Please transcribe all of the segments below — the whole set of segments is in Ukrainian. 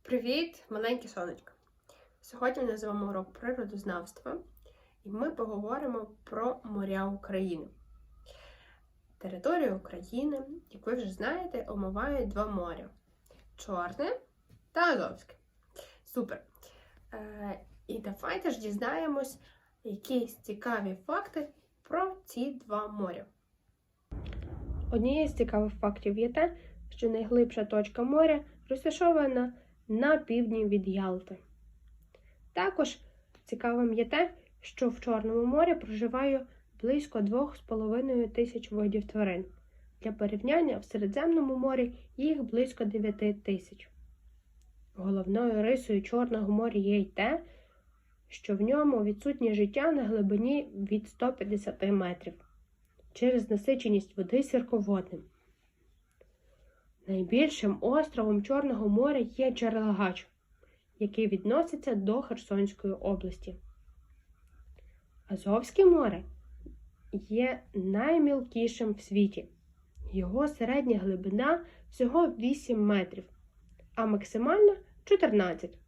Привіт, маленьке сонечко! Сьогодні ми з вами урок природознавства, і ми поговоримо про моря України. Територію України, як ви вже знаєте, омивають два моря – Чорне та Азовське. Супер! І давайте ж дізнаємось якісь цікаві факти про ці два моря. Однією з цікавих фактів є те, що найглибша точка моря розташована на півдні від Ялти. Також цікавим є те, що в Чорному морі проживає близько 2,5 тисяч видів тварин. Для порівняння, в Середземному морі їх близько 9 тисяч. Головною рисою Чорного моря є й те, що в ньому відсутнє життя на глибині від 150 метрів через насиченість води сірководним. Найбільшим островом Чорного моря є Джерелгач, який відноситься до Херсонської області. Азовське море є наймілкішим в світі. Його середня глибина всього 8 метрів, а максимальна – 14.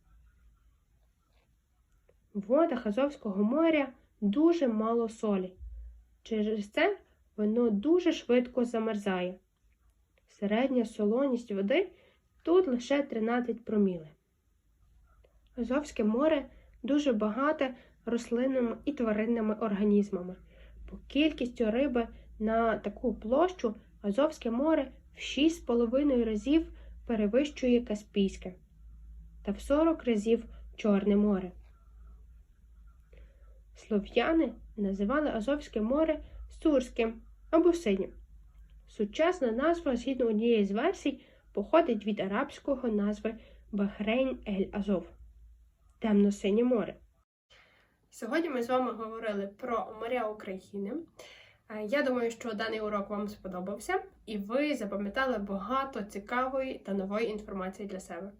В водах Азовського моря дуже мало солі. Через це воно дуже швидко замерзає. Середня солоність води тут лише 13 проміле. Азовське море дуже багате рослинними і тваринними організмами. По кількістю риби на таку площу Азовське море в 6,5 разів перевищує Каспійське та в 40 разів Чорне море. Слов'яни називали Азовське море Сурським або Синім. Сучасна назва, згідно однієї з версій, походить від арабського назви Бахрейн-ель-Азов – Темно-синє море. Сьогодні ми з вами говорили про моря України. Я думаю, що даний урок вам сподобався, і ви запам'ятали багато цікавої та нової інформації для себе.